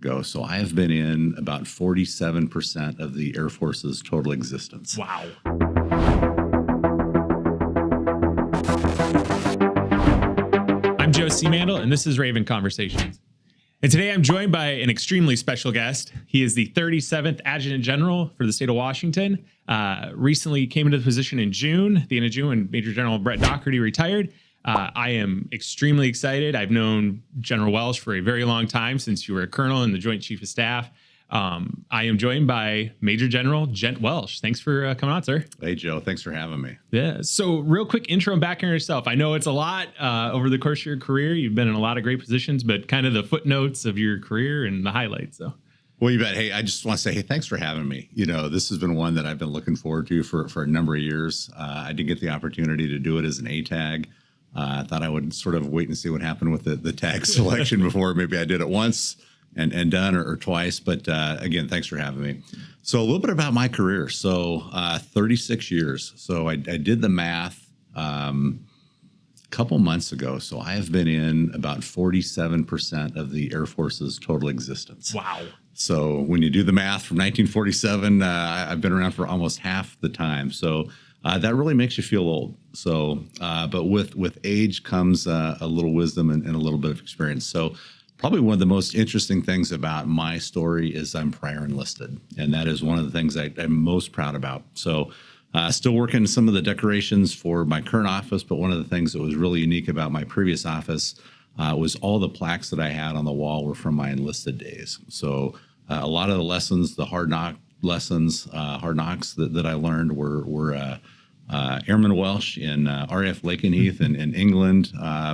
ago. So I have been in about 47% of the Air Force's total existence. Wow. I'm Joe Seamandel, and this is Raven Conversations. And today I'm joined by an extremely special guest. He is the 37th Adjutant General for the state of Washington. Recently came into the position in June, at the end of June, when Major General Brett Doherty retired. I am extremely excited. I've known General Welsh for a very long time, since you were a colonel and the Joint Chief of Staff. I am joined by Major General Gent Welsh. Thanks for coming on, sir. Hey, Joe. Thanks for having me. Yeah. So real quick intro and background on yourself. I know it's a lot over the course of your career. You've been in a lot of great positions, but kind of the footnotes of your career and the highlights. So. Well, you bet. Hey, I just want to say, hey, thanks for having me. You know, this has been one that I've been looking forward to for a number of years. I did get the opportunity to do it as an ATAG. I thought I would sort of wait and see what happened with the tag selection before maybe I did it once and done or twice. But again, thanks for having me. So a little bit about my career. So 36 years. So I did the math a couple months ago. So I have been in about 47% of the Air Force's total existence. Wow. So when you do the math from 1947, I've been around for almost half the time. So that really makes you feel old. So, but with age comes a little wisdom and a little bit of experience. So probably one of the most interesting things about my story is I'm prior enlisted. And that is one of the things I'm most proud about. So still working some of the decorations for my current office, but one of the things that was really unique about my previous office was all the plaques that I had on the wall were from my enlisted days. So a lot of the lessons, the hard knocks that I learned were Airman Welsh in RAF Lakenheath in England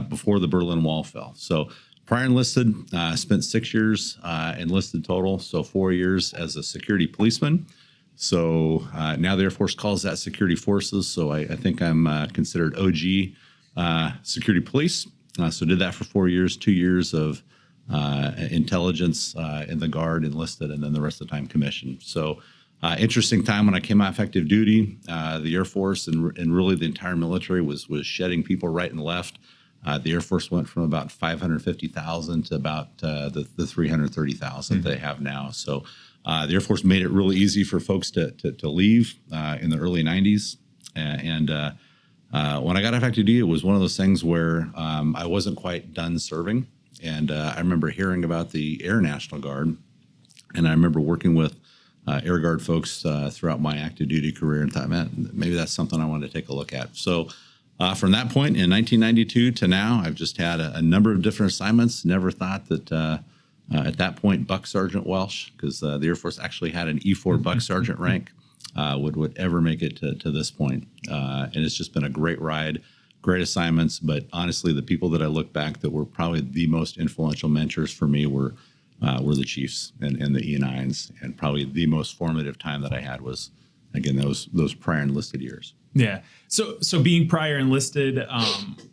before the Berlin Wall fell. So prior enlisted, spent 6 years enlisted total, so 4 years as a security policeman. So now the Air Force calls that security forces. So I think I'm considered OG security police. So did that for 4 years, 2 years of intelligence in the Guard, enlisted, and then the rest of the time commissioned. So interesting time when I came off active duty. The Air Force and really the entire military was shedding people right and left. The Air Force went from about 550,000 to about the 330,000 they have now. So the Air Force made it really easy for folks to leave in the early 90s. And when I got off active duty, it was one of those things where I wasn't quite done serving. And I remember hearing about the Air National Guard, and I remember working with Air Guard folks throughout my active duty career and thought, man, maybe that's something I wanted to take a look at. So from that point in 1992 to now, I've just had a number of different assignments. Never thought that at that point, Buck Sergeant Welsh, because the Air Force actually had an E4 Buck Sergeant rank, would ever make it to this point. And it's just been a great ride. Great assignments, but honestly, the people that I look back that were probably the most influential mentors for me were the chiefs and the E9s, and probably the most formative time that I had was, again, those prior enlisted years. Yeah. So being prior enlisted,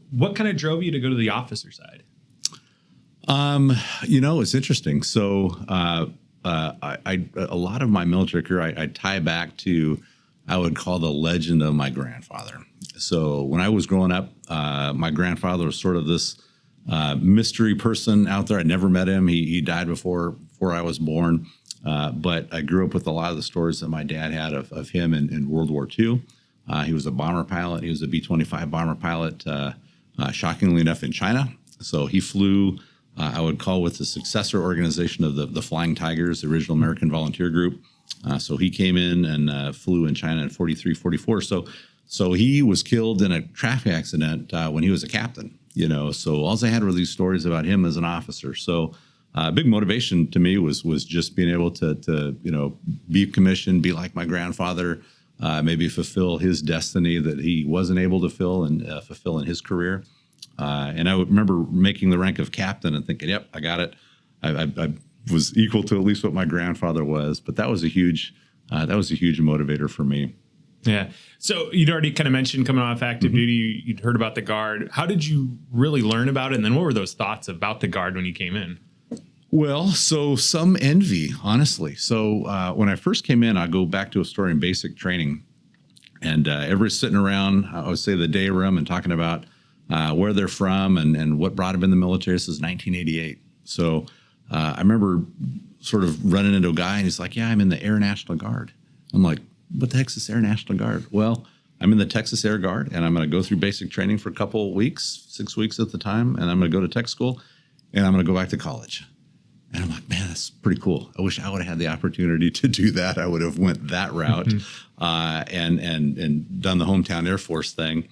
what kind of drove you to go to the officer side? It's interesting. So I a lot of my military career, I tie back to, I would call the legend of my grandfather. So when I was growing up, my grandfather was sort of this mystery person out there. I never met him. He died before I was born. But I grew up with a lot of the stories that my dad had of him in World War II. He was a bomber pilot. He was a B-25 bomber pilot, shockingly enough, in China. So he flew, I would call, with the successor organization of the Flying Tigers, the original American volunteer group. So he came in and flew in China in 43, 44. So he was killed in a traffic accident when he was a captain, So all I had were these stories about him as an officer. So big motivation to me was just being able to be commissioned, be like my grandfather, maybe fulfill his destiny that he wasn't able to fulfill in his career. And I would remember making the rank of captain and thinking, yep, I got it. I was equal to at least what my grandfather was, but that was a huge motivator for me. Yeah. So you'd already kind of mentioned coming off active duty, you'd heard about the Guard. How did you really learn about it? And then what were those thoughts about the Guard when you came in? Well, so some envy, honestly. So when I first came in, I go back to a story in basic training, and everybody's sitting around, I would say the day room, and talking about where they're from and what brought them in the military. This is 1988. So I remember sort of running into a guy, and he's like, "Yeah, I'm in the Air National Guard." I'm like, "What the heck's this Air National Guard?" "Well, I'm in the Texas Air Guard, and I'm going to go through basic training for a couple of weeks, 6 weeks at the time, and I'm going to go to tech school, and I'm going to go back to college." And I'm like, "Man, that's pretty cool. I wish I would have had the opportunity to do that. I would have went that route and done the hometown Air Force thing."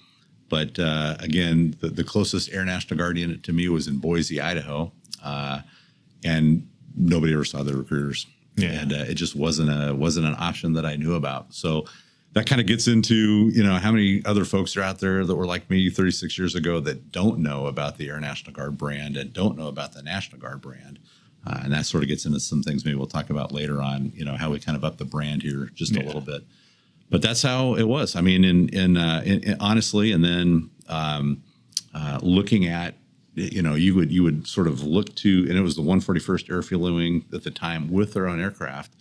But again, the closest Air National Guard unit to me was in Boise, Idaho, and nobody ever saw the recruiters. Yeah. And it just wasn't an option that I knew about. So that kind of gets into, how many other folks are out there that were like me 36 years ago that don't know about the Air National Guard brand and don't know about the National Guard brand. And that sort of gets into some things maybe we'll talk about later on, how we kind of up the brand here just a little bit. But that's how it was. I mean, in honestly, and then looking at, you would sort of look to, and it was the 141st Airfield Wing at the time with their own aircraft.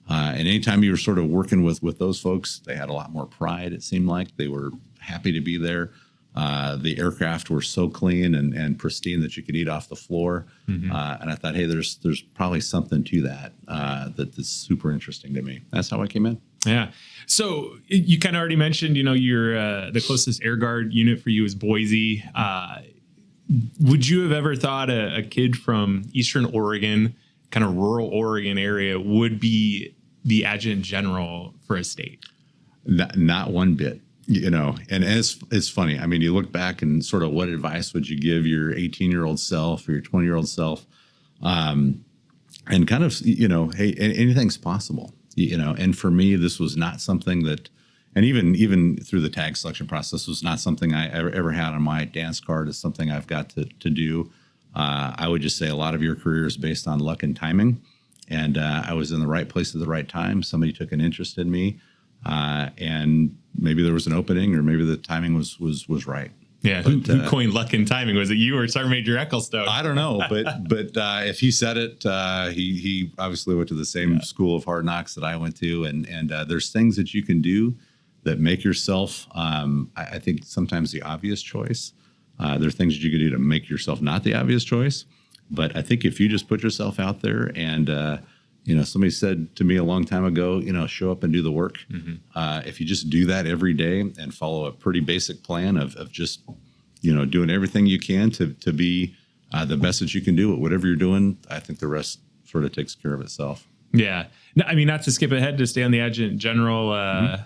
And anytime you were sort of working with those folks, they had a lot more pride. It seemed like they were happy to be there. The aircraft were so clean and pristine that you could eat off the floor. And I thought, hey, there's probably something to that that's super interesting to me. That's how I came in. Yeah. So you kind of already mentioned, your the closest Air Guard unit for you is Boise. Would you have ever thought a kid from Eastern Oregon, kind of rural Oregon area, would be the adjutant general for a state? Not one bit. And it's funny. I mean, you look back and sort of what advice would you give your 18-year-old self or your 20-year-old self? And kind of, hey, anything's possible, and for me, this was not something that, and even through the tag selection process, was not something I ever had on my dance card. It's something I've got to do. I would just say a lot of your career is based on luck and timing. And I was in the right place at the right time. Somebody took an interest in me. And maybe there was an opening, or maybe the timing was right. Yeah, who coined luck and timing? Was it you or Sergeant Major Ecclestone? I don't know, but if he said it, he obviously went to the same school of hard knocks that I went to, and there's things that you can do that make yourself, I think sometimes the obvious choice. There are things that you can do to make yourself not the obvious choice, but I think if you just put yourself out there and somebody said to me a long time ago, show up and do the work. If you just do that every day and follow a pretty basic plan of just, doing everything you can to be the best that you can do at whatever you're doing, I think the rest sort of takes care of itself. Yeah. No, I mean, not to skip ahead, to stay on the adjutant general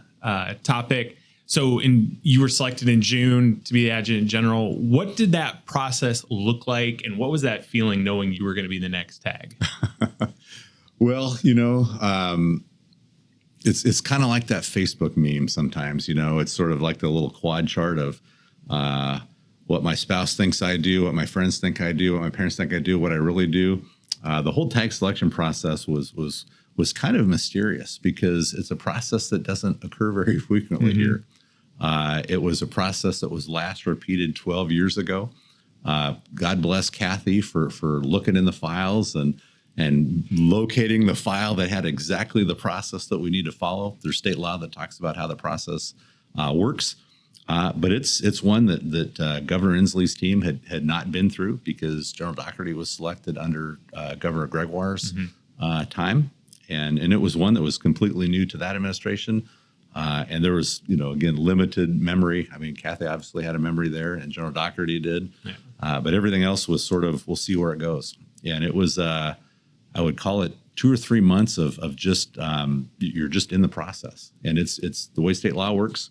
topic. So you were selected in June to be the adjutant general. What did that process look like? And what was that feeling knowing you were going to be the next tag? Well, it's kind of like that Facebook meme sometimes, it's sort of like the little quad chart of what my spouse thinks I do, what my friends think I do, what my parents think I do, what I really do. The whole tag selection process was kind of mysterious because it's a process that doesn't occur very frequently here. It was a process that was last repeated 12 years ago. God bless Kathy for looking in the files and locating the file that had exactly the process that we need to follow. There's state law that talks about how the process works. But it's one that Governor Inslee's team had not been through because General Doherty was selected under Governor Gregoire's time. And it was one that was completely new to that administration. And there was, again, limited memory. I mean, Kathy obviously had a memory there, and General Doherty did. Yeah. But everything else was sort of, we'll see where it goes. And it was, I would call it 2 or 3 months of just, you're just in the process. And it's the way state law works.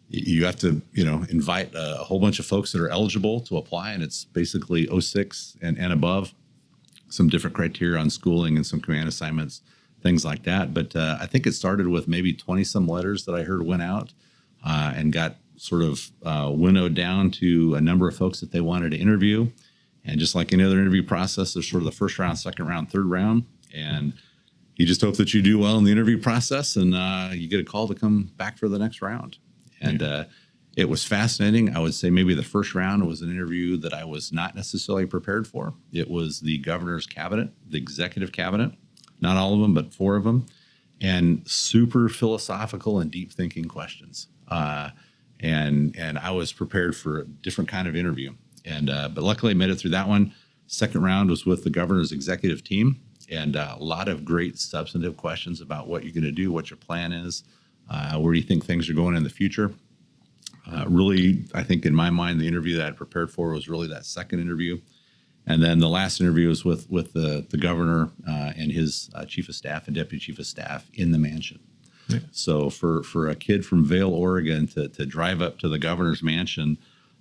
You have to, invite a whole bunch of folks that are eligible to apply. And it's basically 06 and above, some different criteria on schooling and some command assignments, things like that. But I think it started with maybe 20 some letters that I heard went out and got sort of winnowed down to a number of folks that they wanted to interview. And just like any other interview process, there's sort of the first round, second round, third round. And you just hope that you do well in the interview process and you get a call to come back for the next round. And it was fascinating. I would say maybe the first round was an interview that I was not necessarily prepared for. It was the governor's cabinet, the executive cabinet, not all of them, but 4 of them, and super philosophical and deep thinking questions. And I was prepared for a different kind of interview. And but luckily I made it through that one. Second round was with the governor's executive team, and a lot of great substantive questions about what you're going to do, what your plan is, where do you think things are going in the future. Really, I think in my mind, the interview that I prepared for was really that second interview. And then the last interview was with the governor and his chief of staff and deputy chief of staff in the mansion. Yeah. So for a kid from Vail, Oregon to drive up to the governor's mansion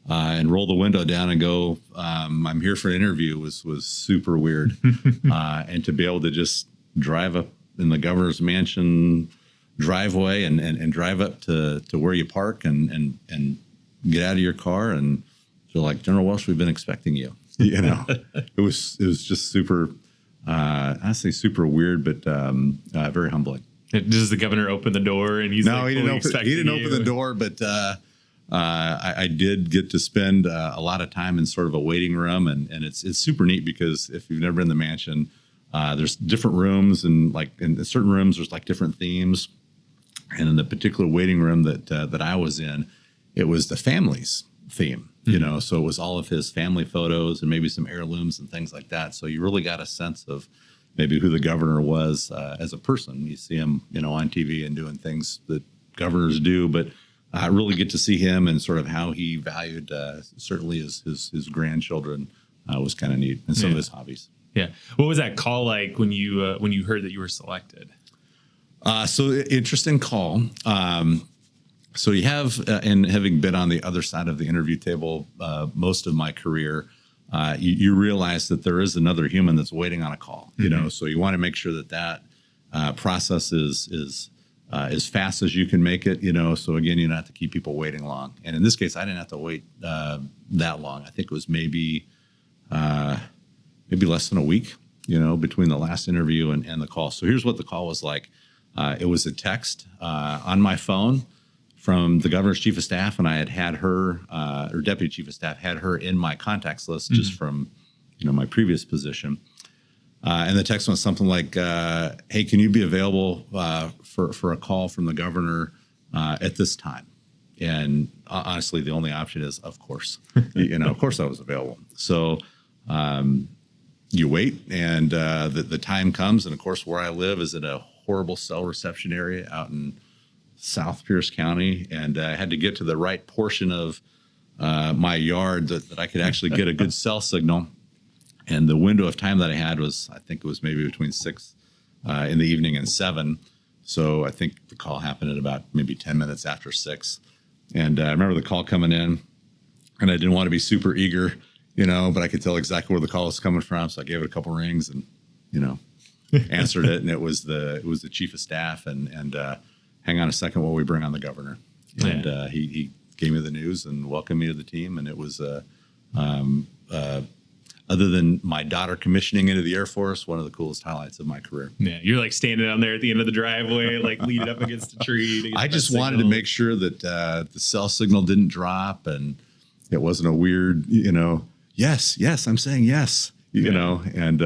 and roll the window down and go, I'm here for an interview was super weird. And to be able to just drive up in the governor's mansion driveway and drive up to where you park and get out of your car and feel like, General Welsh, we've been expecting you. You know, it was just super, I say super weird, but very humbling. Does the governor open the door and he's no, he didn't open the door, but I did get to spend a lot of time in sort of a waiting room, and it's super neat because if you've never been in the mansion, there's different rooms, and like in certain rooms there's like different themes, and in the particular waiting room that I was in, it was the family's theme. You know, so it was all of his family photos and maybe some heirlooms and things like that. So you really got a sense of maybe who the governor was as a person. You see him, you know, on TV and doing things that governors do, but really get to see him and sort of how he valued certainly his grandchildren was kind of neat, and some of his hobbies. Yeah. What was that call like when you heard that you were selected? So interesting call. So you have, and having been on the other side of the interview table most of my career, you realize that there is another human that's waiting on a call. You know, so you want to make sure that process is as fast as you can make it. You know, so again, you don't have to keep people waiting long. And in this case, I didn't have to wait that long. I think it was maybe less than a week. You know, between the last interview and the call. So here's what the call was like. It was a text on my phone from the governor's chief of staff, and I had her, or deputy chief of staff, had her in my contacts list just from, you know, my previous position. And the text was something like, "Hey, can you be available for a call from the governor at this time?" And honestly, the only option is, of course, you know, of course I was available. So you wait, and the time comes, and of course, where I live is in a horrible cell reception area out in South Pierce County, and I had to get to the right portion of my yard that I could actually get a good cell signal. And the window of time that I had was, I think it was maybe between 6 in the evening and 7. So I think the call happened at about maybe 10 minutes after 6. And I remember the call coming in, and I didn't want to be super eager, you know, but I could tell exactly where the call was coming from. So I gave it a couple rings and, you know, answered it. And it was the chief of staff, and hang on a second while we bring on the governor. And he gave me the news and welcomed me to the team. And it was, other than my daughter commissioning into the Air Force, one of the coolest highlights of my career. Yeah, you're like standing down there at the end of the driveway, like leaning up against a tree. I just wanted to make sure that the cell signal didn't drop, and it wasn't a weird, you know, yes, I'm saying yes, you know, and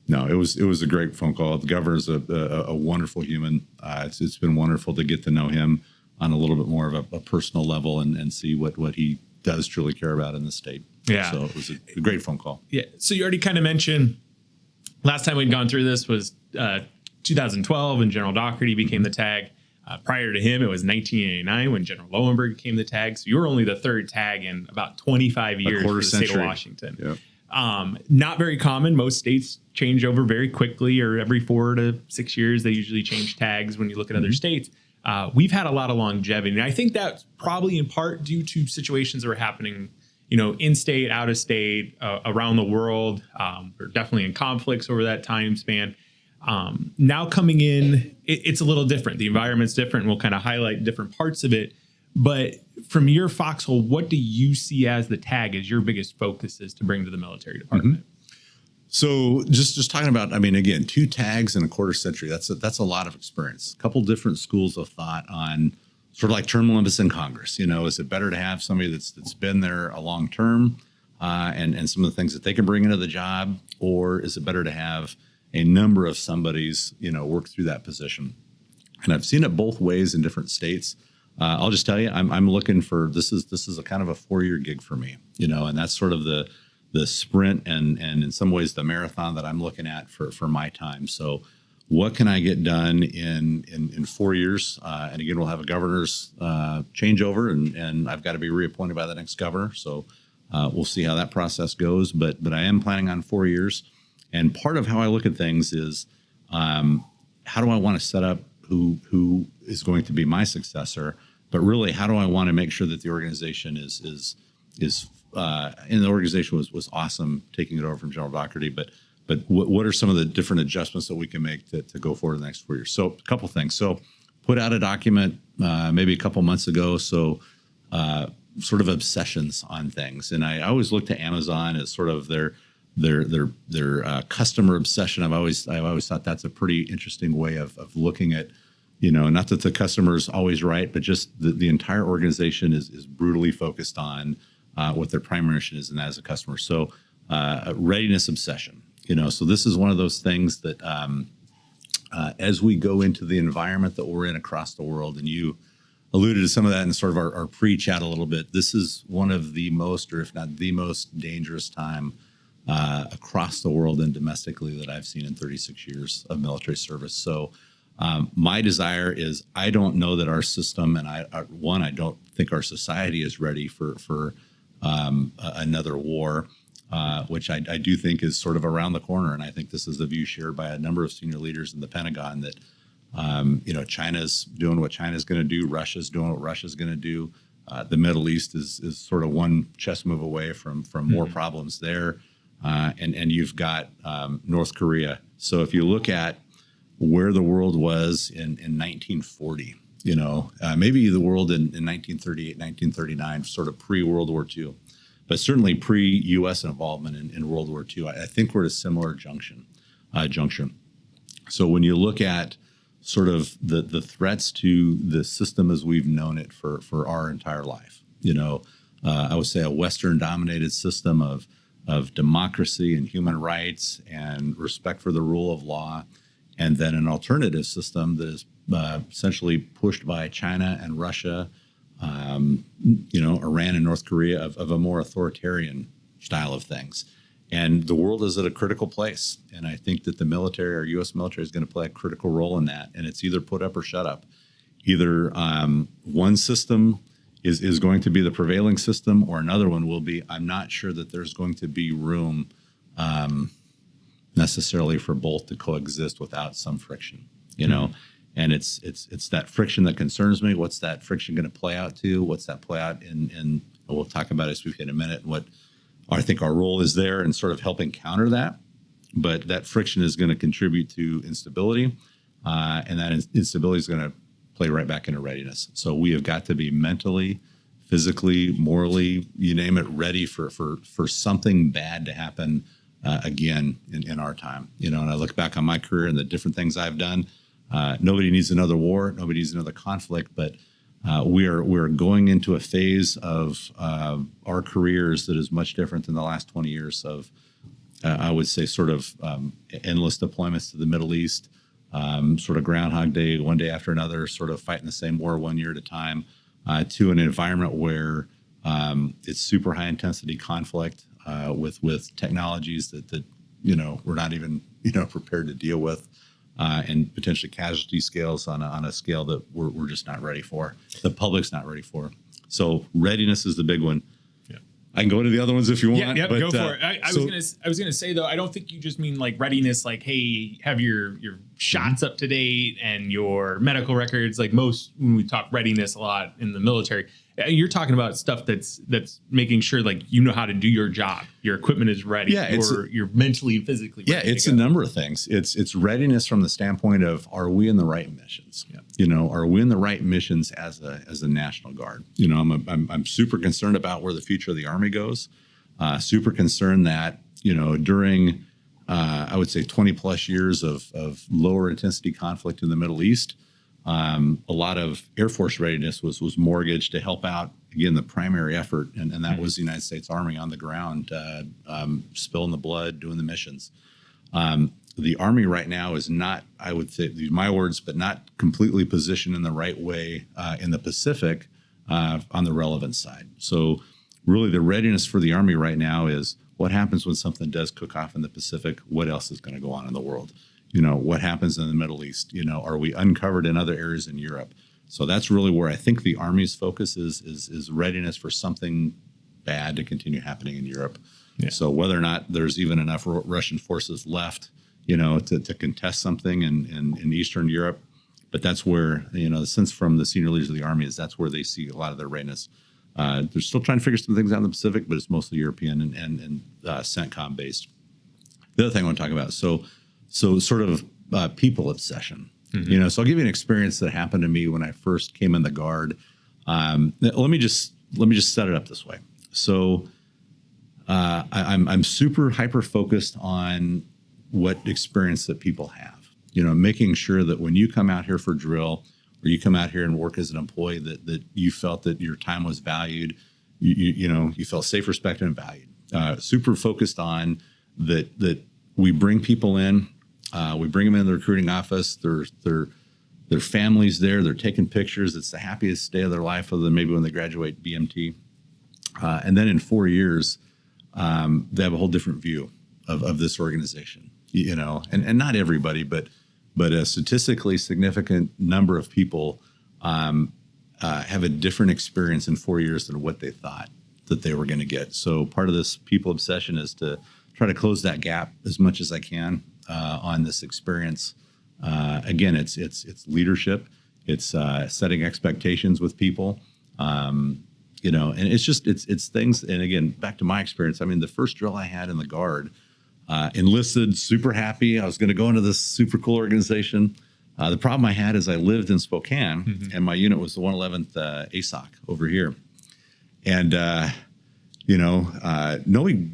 no, it was a great phone call. The governor's a wonderful human. It's been wonderful to get to know him on a little bit more of a personal level and see what he does truly care about in the state. Yeah. So it was a great phone call. Yeah. So you already kind of mentioned last time we'd gone through this was 2012 when General Doherty became the TAG. Prior to him, it was 1989 when General Lowenberg became the TAG. So you were only the third TAG in about 25 years for the state of Washington. Yep. Not very common. Most states change over very quickly, or every 4 to 6 years, they usually change tags when you look at other states. We've had a lot of longevity. And I think that's probably in part due to situations that are happening, you know, in state, out of state, around the world. We're definitely in conflicts over that time span. Now coming in, it's a little different. The environment's different. We'll kind of highlight different parts of it. But from your foxhole, what do you see as the TAG as your biggest focuses to bring to the military department? So just talking about, I mean, again, 2 tags in a quarter century, that's a lot of experience. A couple different schools of thought on sort of like term limits in Congress. You know, is it better to have somebody that's been there a long term and some of the things that they can bring into the job, or is it better to have a number of somebody's, you know, work through that position? And I've seen it both ways in different states. I'll just tell you, I'm looking for, this is a kind of a 4-year gig for me, you know, and that's sort of the the sprint and in some ways the marathon that I'm looking at for my time. So what can I get done in 4 years? And again, we'll have a governor's changeover, and I've got to be reappointed by the next governor. So we'll see how that process goes. But I am planning on 4 years. And part of how I look at things is how do I want to set up who is going to be my successor? But really, how do I want to make sure that the organization is and the organization was awesome taking it over from General Doherty, but what are some of the different adjustments that we can make to go forward in the next 4 years? So a couple things. So put out a document maybe a couple months ago. So sort of obsessions on things. And I always look to Amazon as sort of their customer obsession. I've always thought that's a pretty interesting way of looking at, not that the customer's always right, but just the entire organization is brutally focused on what their primary mission is, and that is a customer. So readiness obsession. So this is one of those things that as we go into the environment that we're in across the world, and you alluded to some of that in sort of our pre-chat a little bit, this is one of the most, or if not the most dangerous time across the world and domestically that I've seen in 36 years of military service. So my desire is, I don't know that our system, and I don't think our society is ready for another war. Which I do think is sort of around the corner. And I think this is a view shared by a number of senior leaders in the Pentagon that, China's doing what China's going to do. Russia's doing what Russia's going to do. The Middle East is sort of one chess move away from more problems there. And you've got North Korea. So if you look at where the world was in 1940, maybe the world in 1938, 1939, sort of pre-World War II. But certainly pre-U.S. involvement in World War II, I think we're at a similar juncture. So when you look at sort of the threats to the system as we've known it for our entire life, I would say a Western-dominated system of democracy and human rights and respect for the rule of law, and then an alternative system that is essentially pushed by China and Russia, Iran and North Korea, of a more authoritarian style of things. And the world is at a critical place. And I think that the military, our U.S. military, is going to play a critical role in that. And it's either put up or shut up. Either one system is going to be the prevailing system, or another one will be. I'm not sure that there's going to be room necessarily for both to coexist without some friction, And it's that friction that concerns me. What's that friction going to play out to? What's that play out in we'll talk about it as we get in a minute, and what I think our role is there in sort of helping counter that. But that friction is going to contribute to instability, and that instability is going to play right back into readiness. So we have got to be mentally, physically, morally, you name it, ready for something bad to happen again in our time. And I look back on my career and the different things I've done. Nobody needs another war. Nobody needs another conflict. But we're going into a phase of our careers that is much different than the last 20 years of, I would say, sort of endless deployments to the Middle East, sort of Groundhog Day, one day after another, sort of fighting the same war 1 year at a time, to an environment where it's super high intensity conflict with technologies that we're not even prepared to deal with. And potentially casualty scales on a scale that we're just not ready for. The public's not ready for. So readiness is the big one. Yeah. I can go into the other ones if you want. Yeah, go for it. I was gonna say though, I don't think you just mean like readiness, like, hey, have your shots up to date and your medical records. Like most, when we talk readiness a lot in the military, you're talking about stuff that's making sure like you know how to do your job, your equipment is ready, or you're mentally and physically ready. Yeah, it's a number of things. It's readiness from the standpoint of, are we in the right missions? Yeah. Are we in the right missions as a National Guard? I'm super concerned about where the future of the Army goes. Super concerned that during I would say 20 plus years of lower intensity conflict in the Middle East. A lot of Air Force readiness was mortgaged to help out, again, the primary effort, and that was the United States Army on the ground, spilling the blood, doing the missions. The Army right now is not, I would say, these are my words, but not completely positioned in the right way in the Pacific on the relevant side. So really the readiness for the Army right now is, what happens when something does cook off in the Pacific? What else is going to go on in the world? You know, what happens in the Middle East? You know, are we uncovered in other areas in Europe? So that's really where I think the Army's focus is readiness for something bad to continue happening in Europe. Yeah. So whether or not there's even enough Russian forces left, you know, to contest something in Eastern Europe, but that's where, you know, the sense from the senior leaders of the Army is that's where they see a lot of their readiness. They're still trying to figure some things out in the Pacific, but it's mostly European and CENTCOM based. The other thing I want to talk about, so sort of people obsession. Mm-hmm. You know, so I'll give you an experience that happened to me when I first came in the Guard. Let me just set it up this way. So I'm super hyper focused on what experience that people have. You know, making sure that when you come out here for drill or you come out here and work as an employee, that you felt that your time was valued. You know, you felt safe, respected, and valued. Super focused on that we bring people in. We bring them in the recruiting office. Their families there. They're taking pictures. It's the happiest day of their life, other than maybe when they graduate BMT. And then in 4 years, they have a whole different view of this organization. You know, and not everybody, but a statistically significant number of people have a different experience in 4 years than what they thought that they were going to get. So part of this people obsession is to try to close that gap as much as I can on this experience. Again, it's leadership. It's setting expectations with people. You know, and it's things. And again, back to my experience. I mean, the first drill I had in the Guard, enlisted, super happy. I was going to go into this super cool organization. The problem I had is I lived in Spokane, mm-hmm. and my unit was the 111th ASOC over here. And, you know, nobody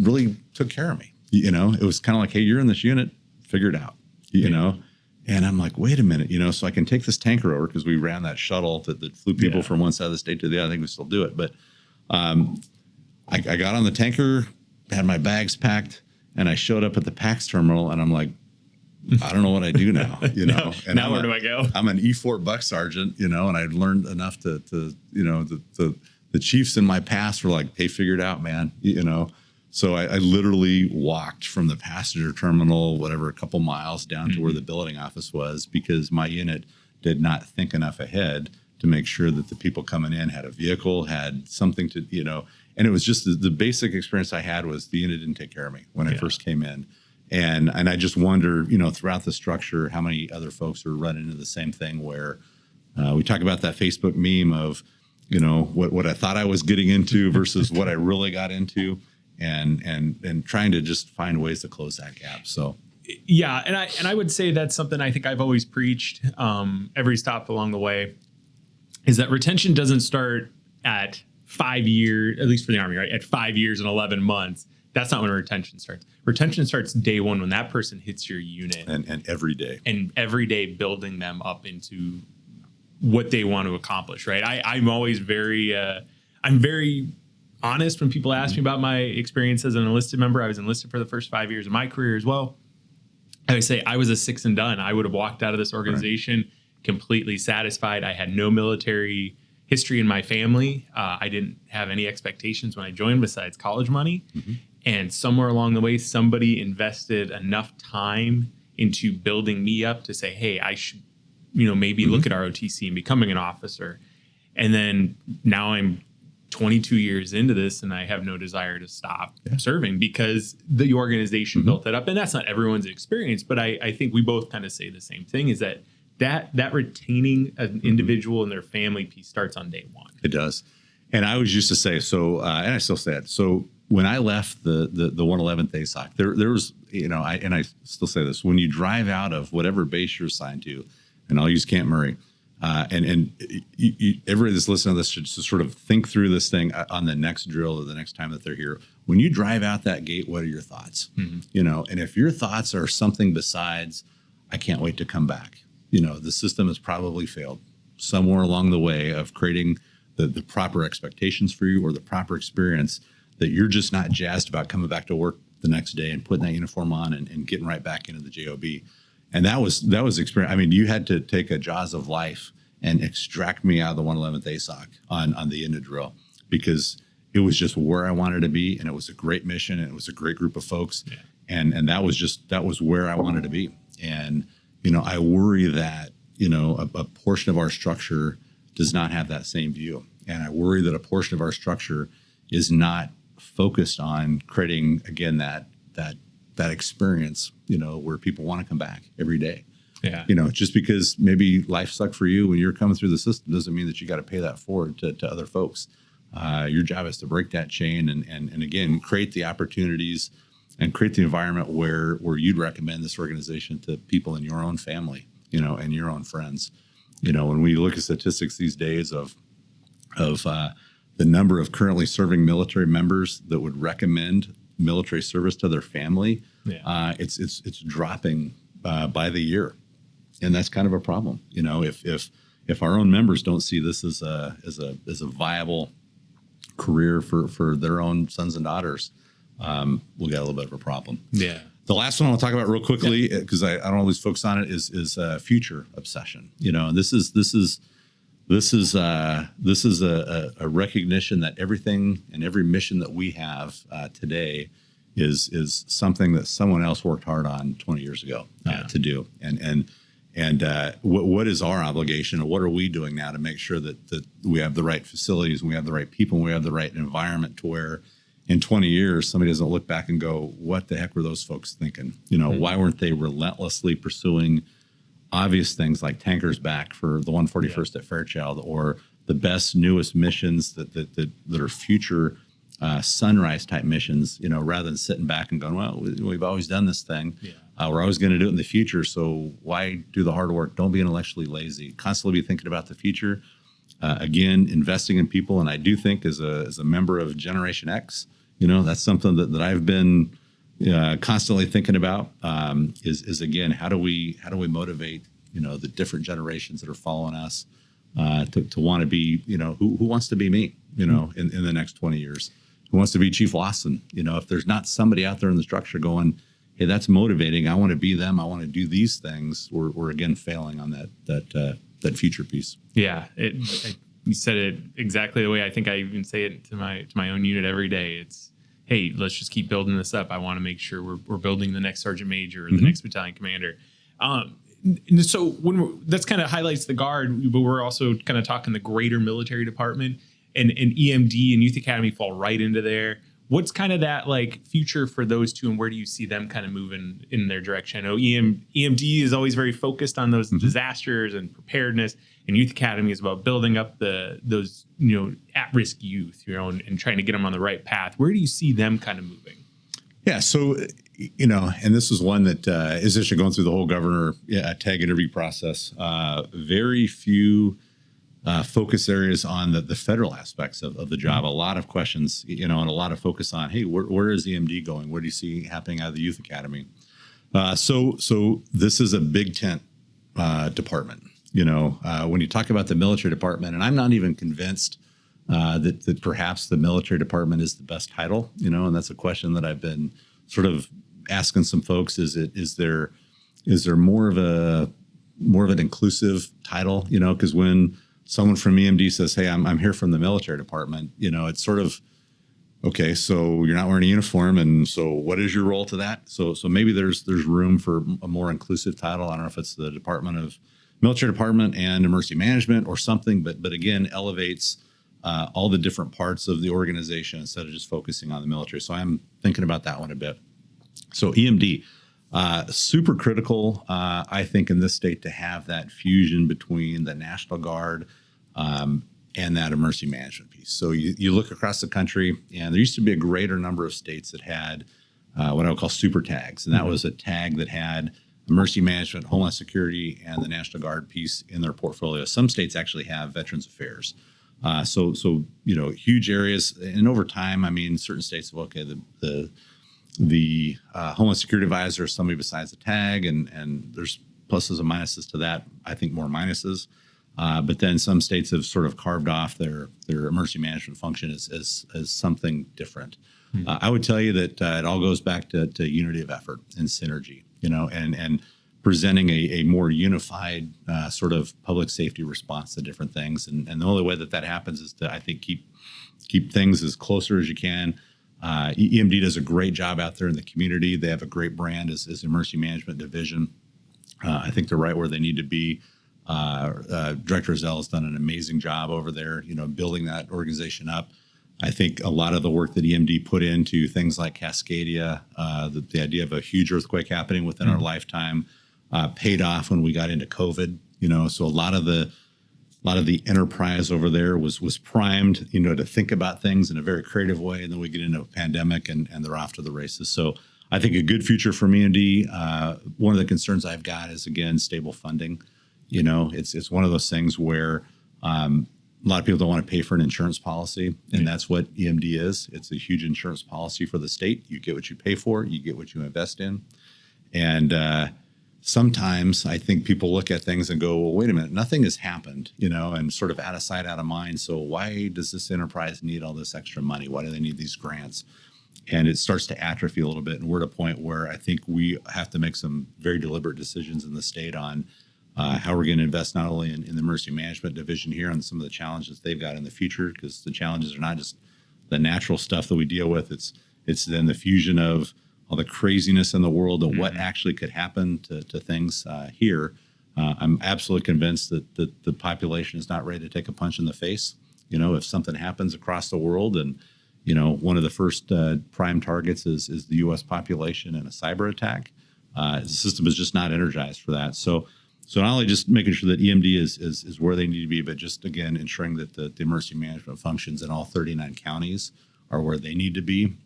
really took care of me. You know, it was kind of like, hey, you're in this unit, figure it out, you know. And I'm like, wait a minute, you know, so I can take this tanker over because we ran that shuttle that flew people from one side of the state to the other. I think we still do it. But I got on the tanker, had my bags packed, and I showed up at the PAX terminal, and I'm like, I don't know what I do now, you know. And now where do I go? I'm an E4 buck sergeant, you know, and I'd learned enough to you know, the chiefs in my past were like, hey, figure it out, man, you know. So I literally walked from the passenger terminal, whatever, a couple miles down to where the billeting office was, because my unit did not think enough ahead to make sure that the people coming in had a vehicle, had something to, you know. And it was just the basic experience I had was the unit didn't take care of me when I first came in. And I just wonder, you know, throughout the structure, how many other folks are running into the same thing where we talk about that Facebook meme of, you know, what I thought I was getting into versus what I really got into. And trying to just find ways to close that gap. So, yeah. And I would say that's something I think I've always preached every stop along the way, is that retention doesn't start at 5 years, at least for the Army, right? At 5 years and 11 months. That's not when retention starts. Retention starts day one when that person hits your unit. And every day. And every day building them up into what they want to accomplish, right? I'm always very honest when people ask me about my experience as an enlisted member. I was enlisted for the first 5 years of my career as well. I would say I was a six and done. I would have walked out of this organization completely satisfied. I had no military history in my family. I didn't have any expectations when I joined besides college money. Mm-hmm. And somewhere along the way, somebody invested enough time into building me up to say, hey, I should, you know, maybe look at ROTC and becoming an officer. And then now I'm 22 years into this, and I have no desire to stop serving because the organization built that up. And that's not everyone's experience, but I think we both kind of say the same thing, is that retaining an individual and their family piece starts on day one. It does. And I always used to say, so, and I still say it. So when I left the 111th ASOC, there was, you know, I still say this, when you drive out of whatever base you're assigned to, and I'll use Camp Murray, and everybody that's listening to this should sort of think through this thing on the next drill or the next time that they're here. When you drive out that gate, what are your thoughts? Mm-hmm. You know, and if your thoughts are something besides, I can't wait to come back, you know, the system has probably failed somewhere along the way of creating the proper expectations for you or the proper experience, that you're just not jazzed about coming back to work the next day and putting that uniform on and getting right back into the JOB. And that was experience. I mean, you had to take a jaws of life and extract me out of the 111th ASOC on the end of drill, because it was just where I wanted to be, and it was a great mission, and it was a great group of folks, and that was where I wanted to be. And I worry that a portion of our structure does not have that same view, and I worry that a portion of our structure is not focused on creating again that experience, where people want to come back every day. Yeah. Just because maybe life sucked for you when you're coming through the system doesn't mean that you got to pay that forward to other folks. Your job is to break that chain and again, create the opportunities and create the environment where you'd recommend this organization to people in your own family, and your own friends. When we look at statistics these days of the number of currently serving military members that would recommend military service to their family, it's dropping by the year. And that's kind of a problem. If our own members don't see this as a viable career for their own sons and daughters, we'll get a little bit of a problem. Yeah. The last one I'll talk about real quickly, because I don't always focus on it, is future obsession. And this is a recognition that everything and every mission that we have today is something that someone else worked hard on 20 years ago to do. And what is our obligation, and what are we doing now to make sure that we have the right facilities, and we have the right people, and we have the right environment to where in 20 years somebody doesn't look back and go, what the heck were those folks thinking? Why weren't they relentlessly pursuing obvious things like tankers back for the 141st at Fairchild, or the best, newest missions that are future sunrise type missions, rather than sitting back and going, well, we've always done this thing. We're always going to do it in the future. So why do the hard work? Don't be intellectually lazy. Constantly be thinking about the future. Again, investing in people. And I do think as a member of Generation X, that's something that I've been constantly thinking about, is again, how do we motivate, the different generations that are following us to want to be, who wants to be me, in the next 20 years? Who wants to be Chief Lawson? If there's not somebody out there in the structure going, hey, that's motivating, I want to be them, I want to do these things, we're again failing on that future piece. Yeah, you said it exactly the way I think I even say it to my own unit every day. It's, hey, let's just keep building this up. I want to make sure we're building the next sergeant major or the next battalion commander. So that's kind of highlights the Guard, but we're also kind of talking the greater military department, and EMD and Youth Academy fall right into there. What's kind of that future for those two, and where do you see them kind of moving in their direction? I know EMD is always very focused on those disasters and preparedness, and Youth Academy is about building up those at-risk youth, and trying to get them on the right path. Where do you see them kind of moving? Yeah, so and this is one that is actually going through the whole governor tag interview process. Very few focus areas on the federal aspects of the job. A lot of questions, and a lot of focus on, hey, where is EMD going? What do you see happening out of the Youth Academy? So this is a big tent department. When you talk about the military department, and I'm not even convinced that perhaps the military department is the best title, and that's a question that I've been sort of asking some folks. Is there more of an inclusive title? Because when someone from EMD says, hey, I'm here from the military department, it's sort of, okay, so you're not wearing a uniform, and so what is your role to that? So maybe there's room for a more inclusive title. I don't know if it's the military department and emergency management or something, but again, elevates all the different parts of the organization instead of just focusing on the military. So I'm thinking about that one a bit. So EMD, super critical, I think, in this state to have that fusion between the National Guard and that emergency management piece. So you look across the country, and there used to be a greater number of states that had what I would call super tags. And that was a tag that had emergency management, Homeland Security, and the National Guard piece in their portfolio. Some states actually have Veterans Affairs. So huge areas. And over time, certain states have, okay, the Homeland Security Advisor is somebody besides the tag, and there's pluses and minuses to that. I think more minuses. But then some states have sort of carved off their emergency management function as something different. I would tell you that it all goes back to unity of effort and synergy, and presenting a more unified sort of public safety response to different things. And the only way that happens is to, I think, keep things as closer as you can. EMD does a great job out there in the community. They have a great brand as Emergency Management Division. I think they're right where they need to be. Director Zell has done an amazing job over there, building that organization up. I think a lot of the work that EMD put into things like Cascadia, the idea of a huge earthquake happening within our lifetime, paid off when we got into COVID. So a lot of the enterprise over there was primed, to think about things in a very creative way, and then we get into a pandemic and they're off to the races. So I think a good future for EMD. One of the concerns I've got is, again, stable funding. It's one of those things where a lot of people don't want to pay for an insurance policy, and that's what EMD is. It's a huge insurance policy for the state. You get what you pay for, you get what you invest in. And sometimes I think people look at things and go, well, wait a minute, nothing has happened, and sort of out of sight, out of mind. So why does this enterprise need all this extra money? Why do they need these grants? And it starts to atrophy a little bit. And we're at a point where I think we have to make some very deliberate decisions in the state on how we're going to invest not only in the emergency management division here on some of the challenges they've got in the future, because the challenges are not just the natural stuff that we deal with. It's then the fusion of all the craziness in the world and what actually could happen to things here. I'm absolutely convinced that the population is not ready to take a punch in the face. If something happens across the world, and one of the first prime targets is the U.S. population in a cyber attack. The system is just not energized for that. So not only just making sure that EMD is where they need to be, but just, again, ensuring that the emergency management functions in all 39 counties are where they need to be.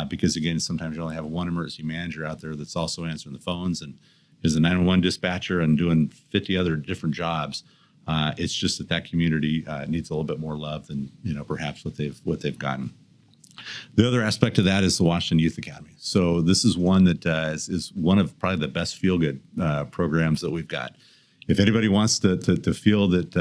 Because, again, sometimes you only have one emergency manager out there that's also answering the phones and is a 911 dispatcher and doing 50 other different jobs. It's just that community needs a little bit more love than perhaps what they've gotten. The other aspect of that is the Washington Youth Academy. So this is one that is one of probably the best feel-good programs that we've got. If anybody wants to feel that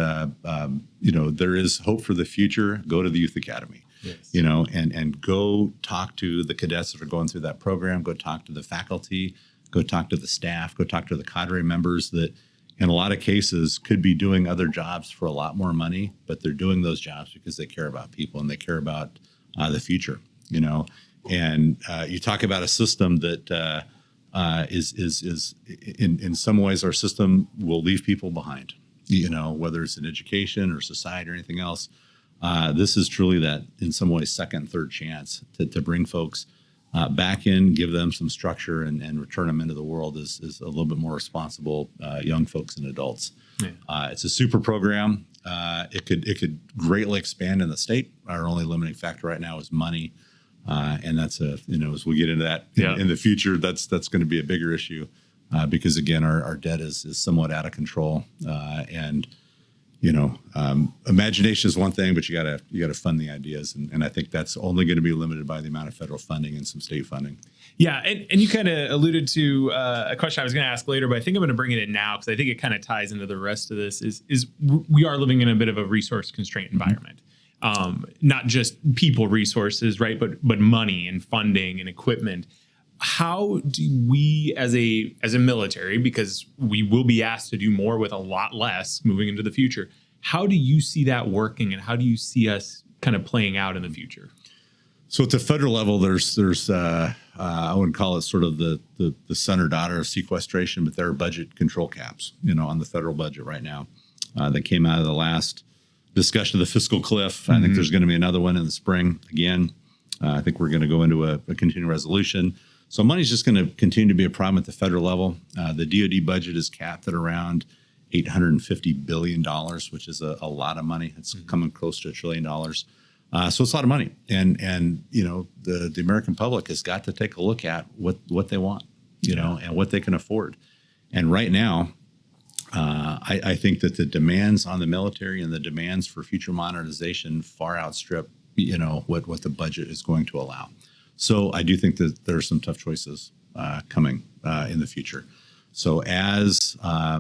there is hope for the future, go to the Youth Academy. Yes. And go talk to the cadets that are going through that program. Go talk to the faculty. Go talk to the staff. Go talk to the cadre members that, in a lot of cases, could be doing other jobs for a lot more money, but they're doing those jobs because they care about people and they care about the future. And you talk about a system that is in some ways, our system will leave people behind. Whether it's in education or society or anything else. This is truly that, in some ways, second, third chance to bring folks back in, give them some structure, and return them into the world as a little bit more responsible young folks and adults. Yeah. It's a super program. It could greatly expand in the state. Our only limiting factor right now is money, and that's as we get into that in the future, that's going to be a bigger issue because, again, our debt is somewhat out of control, and imagination is one thing, but you gotta fund the ideas. And I think that's only going to be limited by the amount of federal funding and some state funding. Yeah. And you kind of alluded to a question I was going to ask later, but I think I'm going to bring it in now because I think it kind of ties into the rest of this is we are living in a bit of a resource constraint environment. Not just people resources, right? But money and funding and equipment. How do we as a military, because we will be asked to do more with a lot less moving into the future, how do you see that working, and how do you see us kind of playing out in the future? So at the federal level, there's I wouldn't call it sort of the son or daughter of sequestration, but there are budget control caps, on the federal budget right now that came out of the last discussion of the fiscal cliff. I think there's going to be another one in the spring again. I think we're going to go into a continuing resolution. So money's just going to continue to be a problem at the federal level. The DoD budget is capped at around $850 billion, which is a lot of money. It's coming close to $1 trillion. So it's a lot of money. And the American public has got to take a look at what they want, and what they can afford. And right now, I think that the demands on the military and the demands for future modernization far outstrip, what the budget is going to allow. So I do think that there are some tough choices coming in the future. So as DoD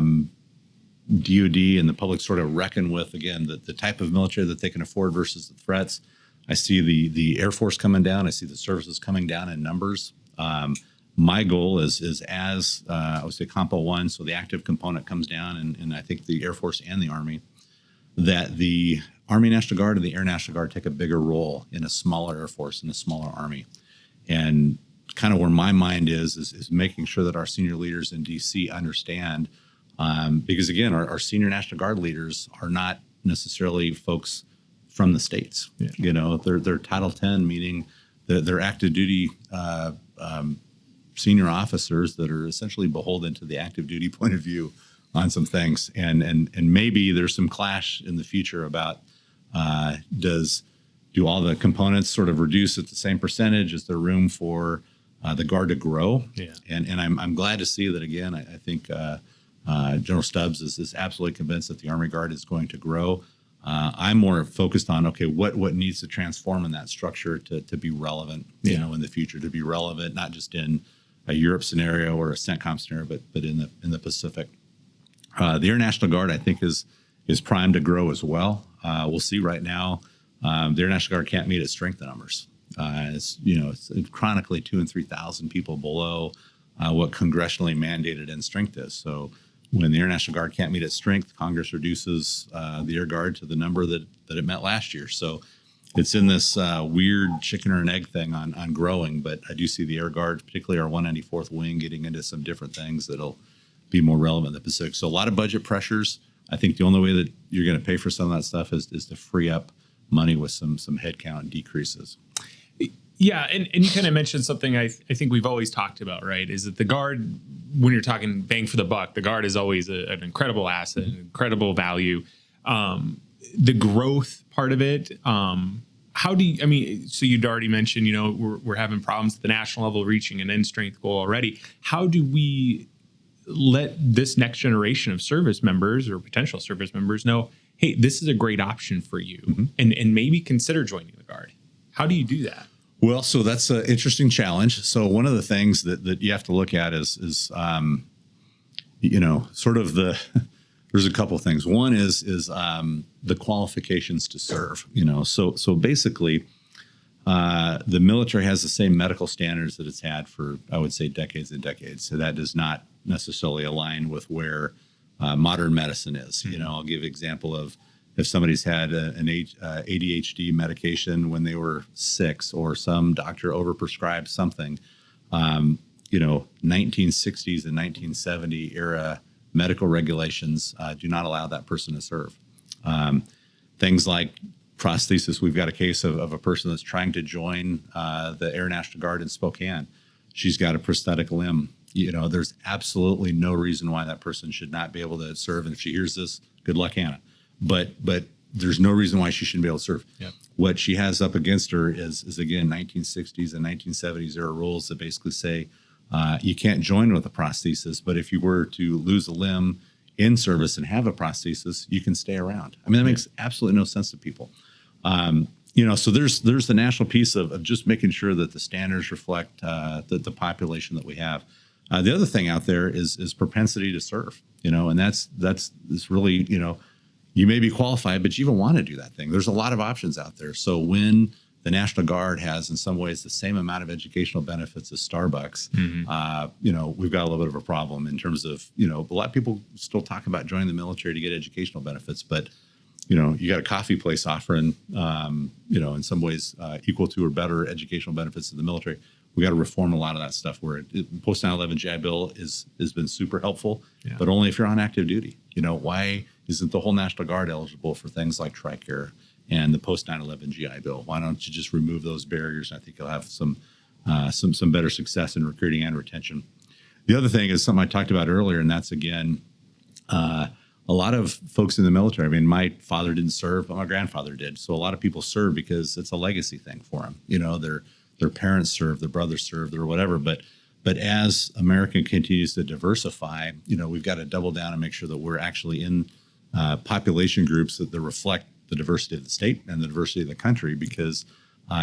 and the public sort of reckon with, again, the type of military that they can afford versus the threats, I see the Air Force coming down. I see the services coming down in numbers. my goal is as I would say Compo 1, so the active component comes down, and I think the Air Force and the Army, that the Army National Guard and the Air National Guard take a bigger role in a smaller Air Force and a smaller Army. And kind of where my mind is making sure that our senior leaders in DC understand, because again, our senior National Guard leaders are not necessarily folks from the states. Yeah. You know, they're Title 10, meaning they're active duty senior officers that are essentially beholden to the active duty point of view on some things. And maybe there's some clash in the future about do all the components sort of reduce at the same percentage? Is there room for the Guard to grow? Yeah. And I'm glad to see that again. I think General Stubbs is absolutely convinced that the Army Guard is going to grow. I'm more focused on, okay, what needs to transform in that structure to be relevant, you know, in the future, to be relevant, not just in a Europe scenario or a CENTCOM scenario, but in the Pacific. The Air National Guard, I think, is primed to grow as well. We'll see right now. The Air National Guard can't meet its strength numbers. It's chronically 2,000 and 3,000 people below what congressionally mandated in strength is. So when the Air National Guard can't meet its strength, Congress reduces the Air Guard to the number that it met last year. So it's in this weird chicken or an egg thing on growing. But I do see the Air Guard, particularly our 194th Wing, getting into some different things that'll be more relevant in the Pacific. So a lot of budget pressures. I think the only way that you're going to pay for some of that stuff is to free up money with some headcount decreases. Yeah, and you kind of mentioned something I think we've always talked about, right? Is that the Guard, when you're talking bang for the buck, the Guard is always an incredible asset, an incredible value. The growth part of it, how do you, I mean, so you'd already mentioned, you know, we're having problems at the national level reaching an end strength goal already. How do we let this next generation of service members or potential service members know, hey, this is a great option for you, and maybe consider joining the Guard? How do you do that? Well, so that's an interesting challenge. So one of the things that you have to look at is sort of there's a couple of things. One is the qualifications to serve. You know, so basically, the military has the same medical standards that it's had for, I would say, decades and decades. So that does not necessarily align with where modern medicine is. You know, I'll give an example of if somebody's had an ADHD medication when they were 6, or some doctor overprescribed something, 1960s and 1970 era medical regulations do not allow that person to serve. Things like prosthesis. We've got a case of a person that's trying to join the Air National Guard in Spokane. She's got a prosthetic limb. You know, there's absolutely no reason why that person should not be able to serve. And if she hears this, good luck, Hannah. But there's no reason why she shouldn't be able to serve. Yep. What she has up against her is again, 1960s and 1970s era rules that basically say you can't join with a prosthesis, but if you were to lose a limb in service and have a prosthesis, you can stay around. I mean, that makes absolutely no sense to people. So there's the national piece of just making sure that the standards reflect the population that we have. The other thing out there is propensity to serve, and that's really, you may be qualified, but you even want to do that thing. There's a lot of options out there. So when the National Guard has in some ways the same amount of educational benefits as Starbucks, we've got a little bit of a problem in terms of, a lot of people still talk about joining the military to get educational benefits, but you got a coffee place offering, in some ways equal to or better educational benefits in the military. We got to reform a lot of that stuff where post 9/11 GI Bill has been super helpful, but only if you're on active duty. Why isn't the whole National Guard eligible for things like TRICARE and the post 9/11 GI Bill? Why don't you just remove those barriers? I think you'll have some better success in recruiting and retention. The other thing is something I talked about earlier, and that's again, a lot of folks in the military. I mean, my father didn't serve, but my grandfather did. So a lot of people serve because it's a legacy thing for them. Their parents served, their brothers served, or whatever. But as America continues to diversify, we've got to double down and make sure that we're actually in population groups that reflect the diversity of the state and the diversity of the country. Because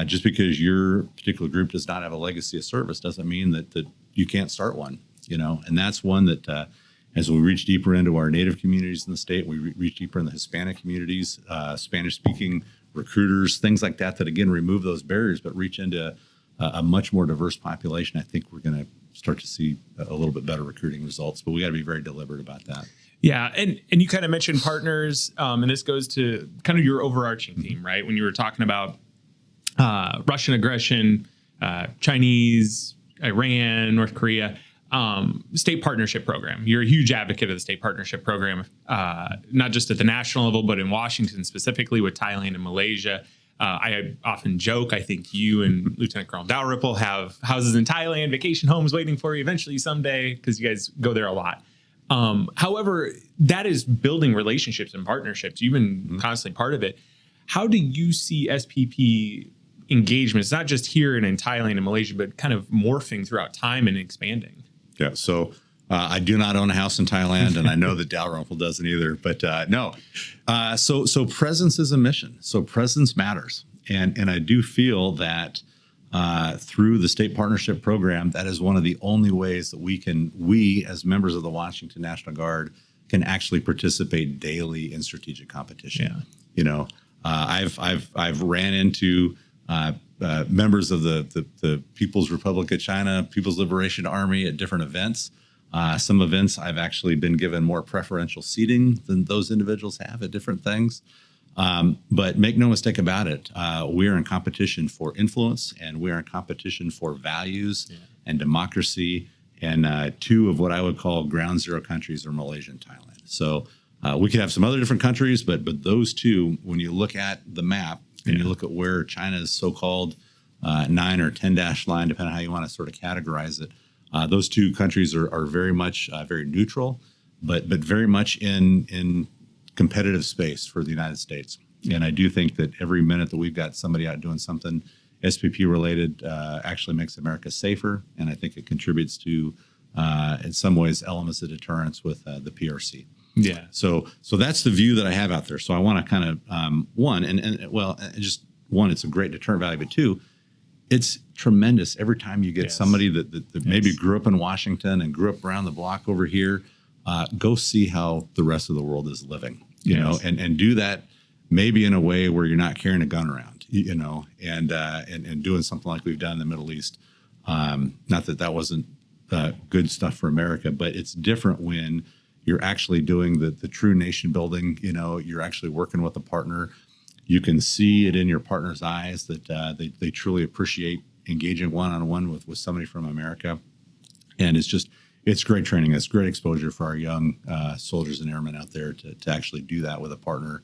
just because your particular group does not have a legacy of service doesn't mean that you can't start one. And that's one that as we reach deeper into our Native communities in the state, we reach deeper in the Hispanic communities, Spanish-speaking recruiters, things like that again remove those barriers, but reach into a much more diverse population. I think we're going to start to see a little bit better recruiting results. But we got to be very deliberate about that. Yeah. And you kind of mentioned partners, and this goes to kind of your overarching theme, right? When you were talking about Russian aggression, Chinese, Iran, North Korea, state partnership program. You're a huge advocate of the state partnership program, not just at the national level, but in Washington specifically with Thailand and Malaysia. I often joke, I think you and Lieutenant Colonel Dalrymple have houses in Thailand, vacation homes waiting for you eventually someday, because you guys go there a lot. However, that is building relationships and partnerships. You've been constantly part of it. How do you see SPP engagements, not just here and in Thailand and Malaysia, but kind of morphing throughout time and expanding? Yeah. So I do not own a house in Thailand, and I know that Dalrymple doesn't either. But no. So presence is a mission. So presence matters, and I do feel that through the state partnership program, that is one of the only ways that we as members of the Washington National Guard can actually participate daily in strategic competition. Yeah. I've ran into members of the People's Republic of China, People's Liberation Army at different events. Some events I've actually been given more preferential seating than those individuals have at different things. But make no mistake about it, we are in competition for influence, and we are in competition for values and democracy. And two of what I would call ground zero countries are Malaysia and Thailand. So we could have some other different countries, but those two, when you look at the map and you look at where China's so-called 9 or 10 dash line, depending on how you want to sort of categorize it, those two countries are very much very neutral, but very much in competitive space for the United States. And I do think that every minute that we've got somebody out doing something SPP related actually makes America safer. And I think it contributes to, in some ways, elements of deterrence with the PRC. Yeah. So that's the view that I have out there. So I want to kind of, one, it's a great deterrent value, but two, it's tremendous every time you get somebody that maybe grew up in Washington and grew up around the block over here, go see how the rest of the world is living, you know, and do that maybe in a way where you're not carrying a gun around, you know, and doing something like we've done in the Middle East. Not that wasn't good stuff for America, but it's different when you're actually doing the true nation building. You know, you're actually working with a partner. You can see it in your partner's eyes that they truly appreciate engaging one-on-one with somebody from America. And it's great training. It's great exposure for our young soldiers and airmen out there to actually do that with a partner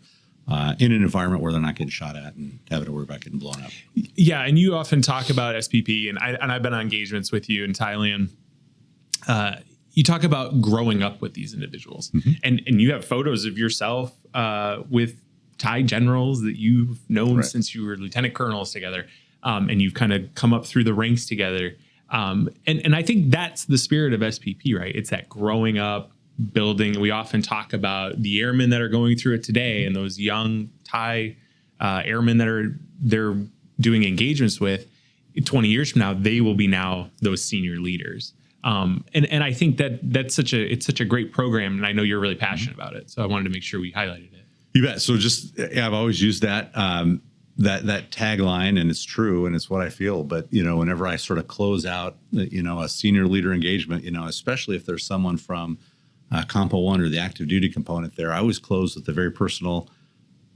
in an environment where they're not getting shot at and having to worry about getting blown up. Yeah, and you often talk about SPP, and I've been on engagements with you in Thailand. You talk about growing up with these individuals, and you have photos of yourself with Thai generals that you've known since you were lieutenant colonels together, and you've kind of come up through the ranks together. And I think that's the spirit of SPP, right? It's that growing up, building. We often talk about the airmen that are going through it today, and those young Thai airmen that they're doing engagements with. 20 years from now, they will be now those senior leaders. And I think it's such a great program, and I know you're really passionate about it. So I wanted to make sure we highlighted it. You bet. So I've always used that tagline, and it's true, and it's what I feel. But, you know, whenever I sort of close out, you know, a senior leader engagement, you know, especially if there's someone from Compo 1 or the active duty component there, I always close with the very personal,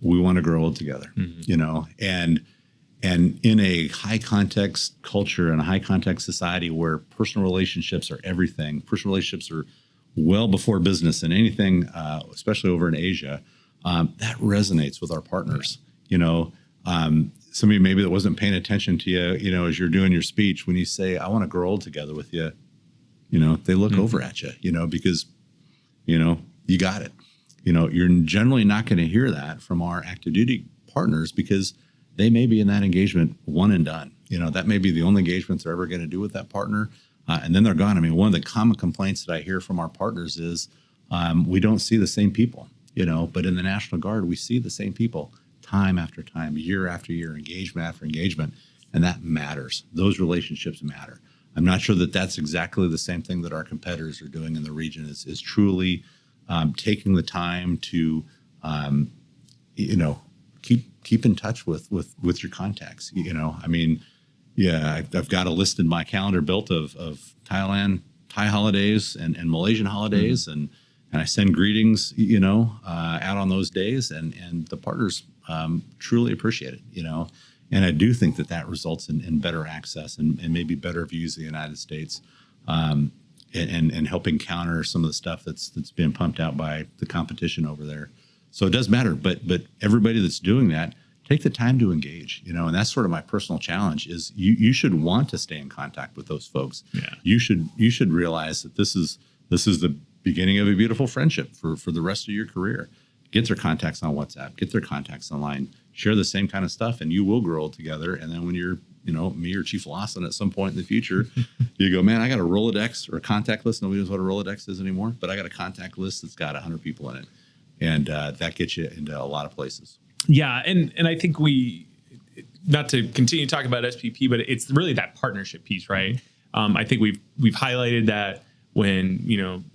we want to grow old together, you know, and in a high context culture and a high context society where personal relationships are everything, personal relationships are well before business and anything, especially over in Asia, that resonates with our partners. You know, somebody maybe that wasn't paying attention to you, you know, as you're doing your speech, when you say, I want to grow old together with you, you know, they look over at you, you know, because, you know, you got it. You know, you're generally not going to hear that from our active duty partners because they may be in that engagement one and done. You know, that may be the only engagements they're ever going to do with that partner. And then they're gone. I mean, one of the common complaints that I hear from our partners is we don't see the same people, you know, but in the National Guard, we see the same people time after time, year after year, engagement after engagement. And that matters. Those relationships matter. I'm not sure that that's exactly the same thing that our competitors are doing in the region is truly taking the time to, you know, keep in touch with your contacts. You know, I mean, Yeah, I've got a list in my calendar built of Thai holidays and Malaysian holidays, and I send greetings, out on those days, and the partners truly appreciate it, and I do think that results in better access and maybe better views of the United States, and helping counter some of the stuff that's being pumped out by the competition over there. So it does matter, but everybody that's doing that, take the time to engage, and that's sort of my personal challenge is you should want to stay in contact with those folks. Yeah. You should realize that this is the beginning of a beautiful friendship for the rest of your career. Get their contacts on WhatsApp, get their contacts online, share the same kind of stuff, and you will grow together. And then when you're, me or Chief Lawson at some point in the future, you go, man, I got a Rolodex or a contact list. Nobody knows what a Rolodex is anymore, but I got a contact list that's got 100 people in it. And that gets you into a lot of places. Yeah. And I think not to continue talking about SPP, but it's really that partnership piece, right? I think we've highlighted that when,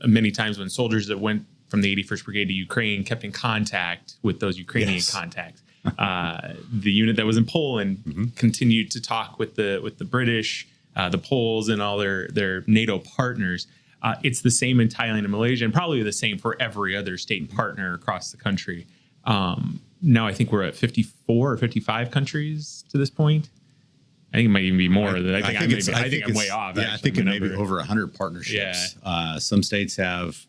many times when soldiers that went from the 81st Brigade to Ukraine kept in contact with those Ukrainian contacts. The unit that was in Poland continued to talk with the British, the Poles, and all their NATO partners. It's the same in Thailand and Malaysia, and probably the same for every other state partner across the country. Now I think we're at 54 or 55 countries to this point. I think it might even be more. I think I'm way off. Yeah, I think it may be over 100 partnerships. Yeah. Some states have,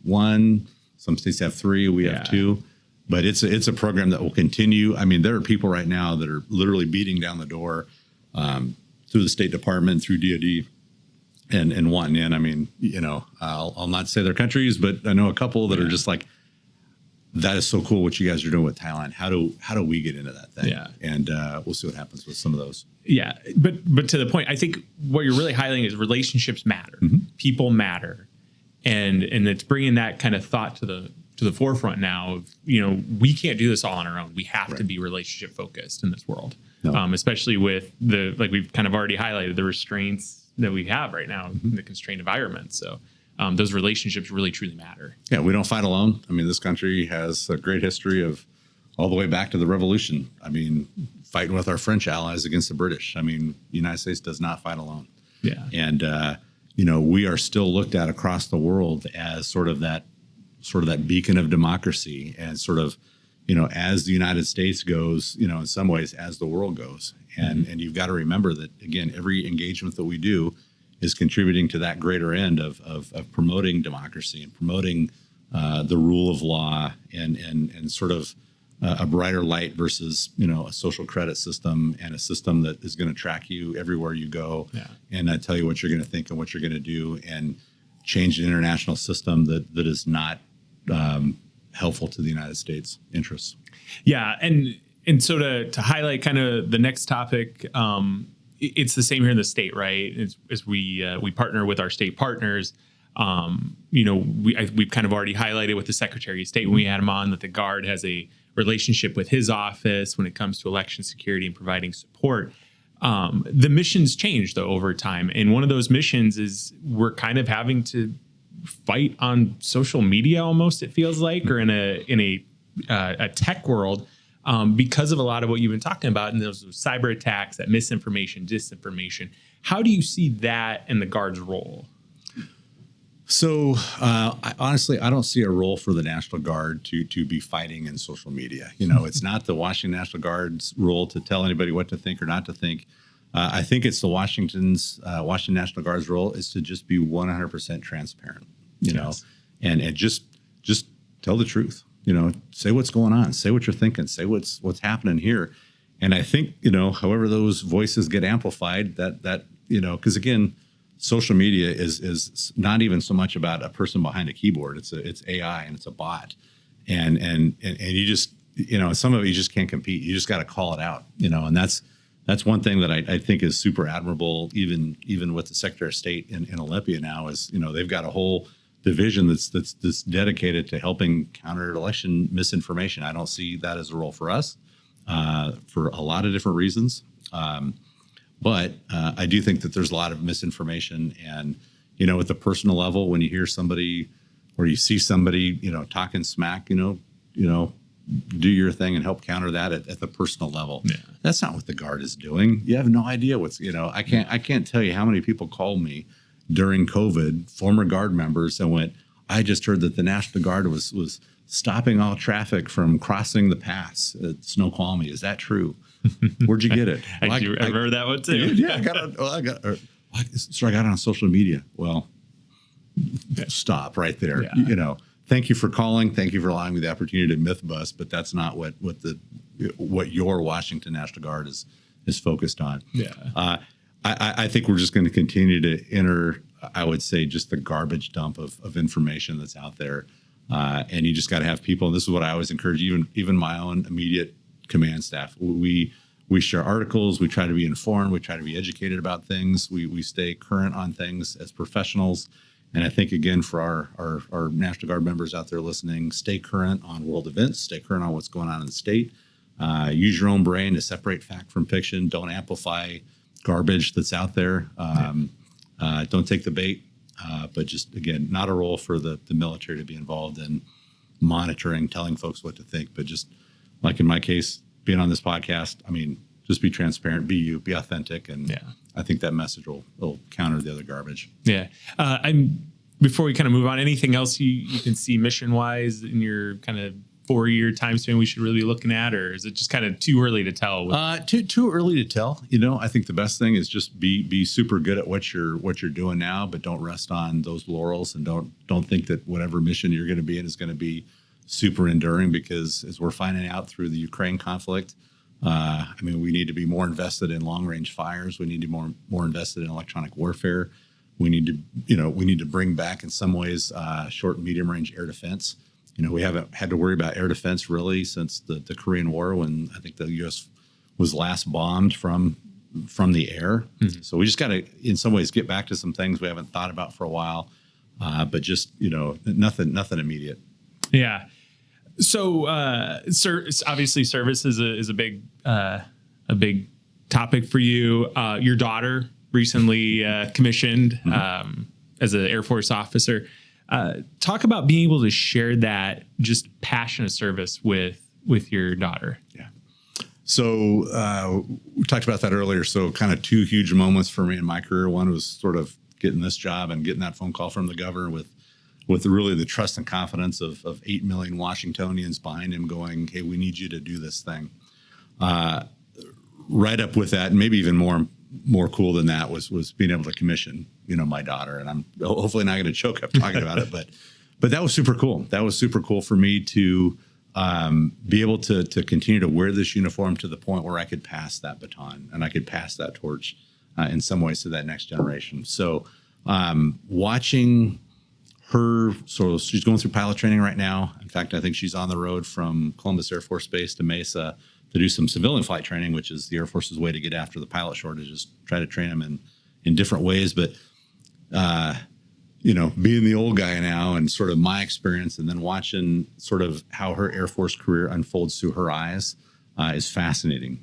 one. Some states have three. We have two. But it's a program that will continue. I mean, there are people right now that are literally beating down the door through the State Department, through DoD, and wanting in. I mean, I'll not say their countries, but I know a couple that are just like, that is so cool what you guys are doing with Thailand. How do we get into that thing? Yeah. And we'll see what happens with some of those. Yeah. But to the point, I think what you're really highlighting is relationships matter. People matter. And it's bringing that kind of thought to the forefront now of, we can't do this all on our own. We have to be relationship focused in this world. No. Especially with like we've kind of already highlighted, the restraints that we have right now in the constrained environment. So those relationships really truly matter. Yeah, we don't fight alone. I mean, this country has a great history of all the way back to the Revolution. I mean, fighting with our French allies against the British. I mean, the United States does not fight alone. Yeah. And, we are still looked at across the world as sort of that beacon of democracy, and sort of, as the United States goes, in some ways as the world goes. And you've got to remember that, again, every engagement that we do is contributing to that greater end of promoting democracy and promoting the rule of law and sort of a brighter light versus, a social credit system and a system that is going to track you everywhere you go and tell you what you're going to think and what you're going to do, and change an international system that is not helpful to the United States interests. Yeah. And so to highlight kind of the next topic, it's the same here in the state, right? As we partner with our state partners, we've kind of already highlighted with the Secretary of State when we had him on that the Guard has a relationship with his office when it comes to election security and providing support. The missions change though over time, and one of those missions is we're kind of having to fight on social media almost, it feels like, or in a tech world. Because of a lot of what you've been talking about, and those cyber attacks, that misinformation, disinformation. How do you see that in the Guard's role? So honestly, I don't see a role for the National Guard to be fighting in social media. It's not the Washington National Guard's role to tell anybody what to think or not to think. I think it's the Washington National Guard's role is to just be 100% transparent, and just tell the truth. Say what's going on, say what you're thinking, say what's happening here. And I think, however those voices get amplified, that because again, social media is not even so much about a person behind a keyboard. It's AI and it's a bot. And you just, some of it you just can't compete. You just got to call it out, and that's one thing that I think is super admirable, even with the Secretary of State in Olympia now is, they've got a whole division that's dedicated to helping counter election misinformation. I don't see that as a role for us for a lot of different reasons. But I do think that there's a lot of misinformation, and, at the personal level, when you hear somebody or you see somebody, talking smack, do your thing and help counter that at the personal level. Yeah. That's not what the Guard is doing. You have no idea what's, I can't tell you how many people called me during COVID, former Guard members, and went, I just heard that the National Guard was stopping all traffic from crossing the pass at Snoqualmie. Is that true? Where'd you get it? I remember that one too. Yeah, I got it on social media. Well, stop right there. Yeah. Thank you for calling. Thank you for allowing me the opportunity to myth bust, but that's not what your Washington National Guard is focused on. Yeah. I think we're just going to continue to enter, I would say, just the garbage dump of information that's out there. And you just got to have people. And this is what I always encourage, even my own immediate command staff. We share articles. We try to be informed. We try to be educated about things. We stay current on things as professionals. And I think, again, for our National Guard members out there listening, stay current on world events, stay current on what's going on in the state. Use your own brain to separate fact from fiction. Don't amplify garbage that's out there. Don't take the bait. But just, again, not a role for the military to be involved in monitoring, telling folks what to think. But just like in my case, being on this podcast, just be transparent, be you, be authentic. And I think that message will counter the other garbage. Yeah. Before we kind of move on, anything else you can see mission-wise in your kind of 4-year time span we should really be looking at, or is it just kind of too early to tell? Too early to tell. I think the best thing is just be super good at what you're doing now, but don't rest on those laurels, and don't think that whatever mission you're going to be in is going to be super enduring, because as we're finding out through the Ukraine conflict, we need to be more invested in long range fires. We need to be more invested in electronic warfare. We need to bring back in some ways short and medium range air defense. We haven't had to worry about air defense really since the Korean War, when I think the U.S. was last bombed from the air. Mm-hmm. So we just got to, in some ways, get back to some things we haven't thought about for a while, but just nothing immediate. Yeah. So, obviously, service is a big topic for you. Your daughter recently commissioned as an Air Force officer. Talk about being able to share that just passion of service with your daughter. Yeah. So we talked about that earlier. So kind of two huge moments for me in my career. One was sort of getting this job and getting that phone call from the governor with really the trust and confidence of 8 million Washingtonians behind him going, hey, we need you to do this thing. Right up with that, and maybe even more cool than that was being able to commission, my daughter. And I'm hopefully not going to choke up talking about it, but that was super cool. That was super cool for me to be able to continue to wear this uniform to the point where I could pass that baton and I could pass that torch in some ways to that next generation. So watching her, so she's going through pilot training right now. In fact, I think she's on the road from Columbus Air Force Base to Mesa to do some civilian flight training, which is the Air Force's way to get after the pilot shortages, try to train them in different ways. But, being the old guy now and sort of my experience, and then watching sort of how her Air Force career unfolds through her eyes is fascinating.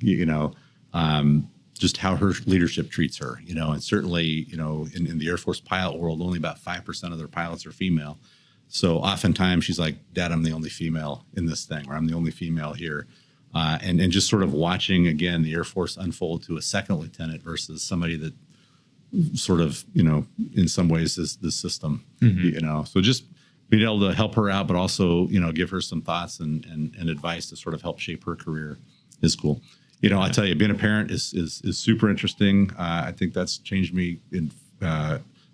Just how her leadership treats her, and certainly, in the Air Force pilot world, only about 5% of their pilots are female. So oftentimes she's like, Dad, I'm the only female in this thing, or I'm the only female here. And just sort of watching, again, the Air Force unfold to a second lieutenant versus somebody that sort of, in some ways is the system, So just being able to help her out, but also, give her some thoughts and advice to sort of help shape her career is cool. I tell you, being a parent is super interesting. I think that's changed me in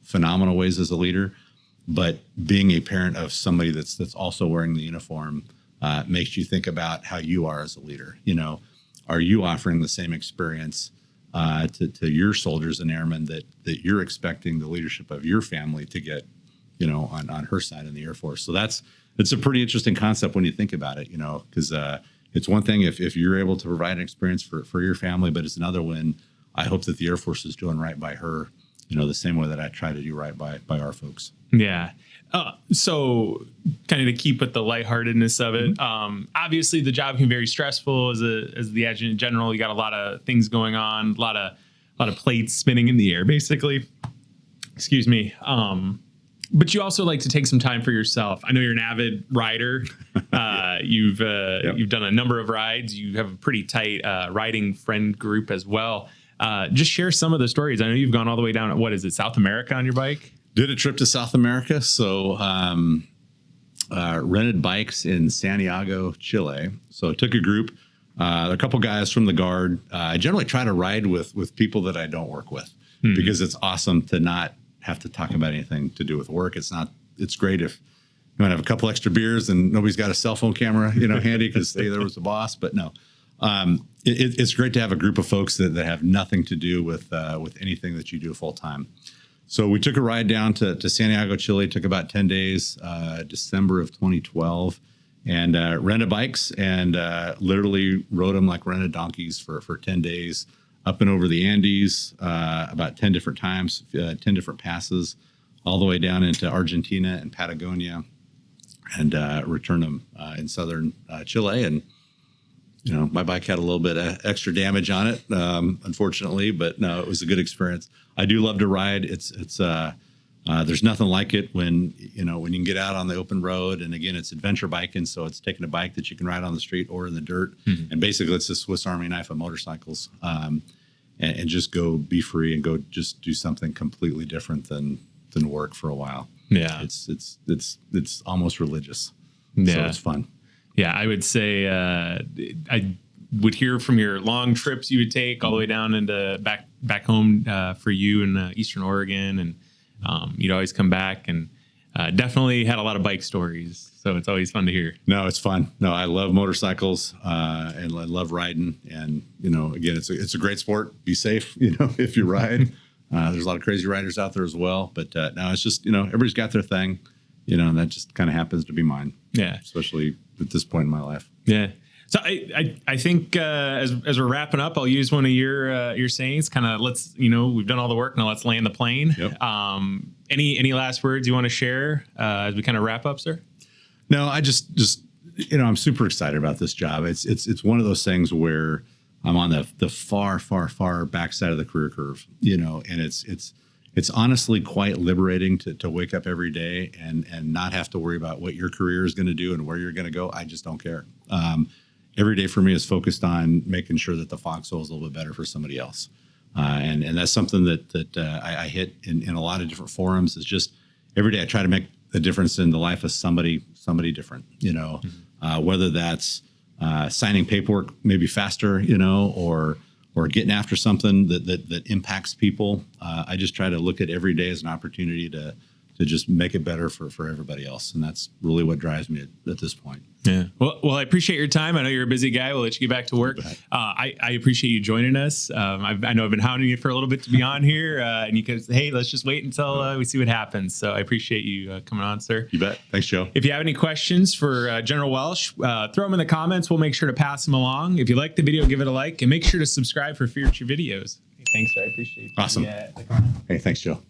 phenomenal ways as a leader. But being a parent of somebody that's also wearing the uniform makes you think about how you are as a leader. Are you offering the same experience to your soldiers and airmen that you're expecting the leadership of your family to get, on her side in the Air Force? So it's a pretty interesting concept when you think about it, because it's one thing if you're able to provide an experience for your family, but it's another when I hope that the Air Force is doing right by her, the same way that I try to do right by our folks. Yeah. So kind of to keep with the lightheartedness of it, obviously the job can be very stressful as the adjutant general. You got a lot of things going on, a lot of plates spinning in the air, basically. Excuse me. But you also like to take some time for yourself. I know you're an avid rider. You've done a number of rides. You have a pretty tight riding friend group as well. Just share some of the stories. I know you've gone all the way down. What is it, South America on your bike? Did a trip to South America. So rented bikes in Santiago, Chile. So took a group, a couple guys from the Guard. I generally try to ride with people that I don't work with because it's awesome to not have to talk about anything to do with work. It's great if you want to have a couple extra beers and nobody's got a cell phone camera, handy because hey, there was the boss. But no, it's great to have a group of folks that have nothing to do with anything that you do full time. So we took a ride down to Santiago, Chile. Took about 10 days, December of 2012, and rented bikes and literally rode them like rented donkeys for 10 days up and over the Andes, about 10 different times, 10 different passes, all the way down into Argentina and Patagonia, and returned them in southern Chile. And my bike had a little bit of extra damage on it, unfortunately, but no, it was a good experience. I do love to ride. There's nothing like it when you can get out on the open road. And again, it's adventure biking. So it's taking a bike that you can ride on the street or in the dirt. And basically it's a Swiss Army knife of motorcycles, and just go be free and go just do something completely different than work for a while. Yeah. It's almost religious. Yeah. So it's fun. Yeah, I would say I would hear from your long trips you would take all the way down into back home for you in Eastern Oregon, and you'd always come back and definitely had a lot of bike stories. So it's always fun to hear. No, it's fun. No, I love motorcycles and I love riding. And again, it's a great sport. Be safe, if you ride. There's a lot of crazy riders out there as well. But now it's just everybody's got their thing, and that just kind of happens to be mine. Yeah, especially at this point in my life. Yeah. So I think as we're wrapping up, I'll use one of your sayings. Kind of we've done all the work, now let's land the plane. Yep. Any last words you want to share as we kind of wrap up, sir? No, I just I'm super excited about this job. It's one of those things where I'm on the far backside of the career curve, and it's honestly quite liberating to wake up every day and not have to worry about what your career is going to do and where you're going to go. I just don't care. Every day for me is focused on making sure that the foxhole is a little bit better for somebody else. And that's something that I hit in a lot of different forums. Is just every day I try to make a difference in the life of somebody different, whether that's signing paperwork maybe faster, or getting after something that impacts people. I just try to look at every day as an opportunity to just make it better for everybody else. And that's really what drives me at this point. Yeah. Well, I appreciate your time. I know you're a busy guy. We'll let you get back to work. I appreciate you joining us. I know I've been hounding you for a little bit to be on here, and you could say, hey, let's just wait until we see what happens. So I appreciate you coming on, sir. You bet. Thanks, Joe. If you have any questions for General Welsh, throw them in the comments. We'll make sure to pass them along. If you like the video, give it a like, and make sure to subscribe for future videos. Hey, thanks, sir. I appreciate it. Awesome. Hey, thanks, Joe.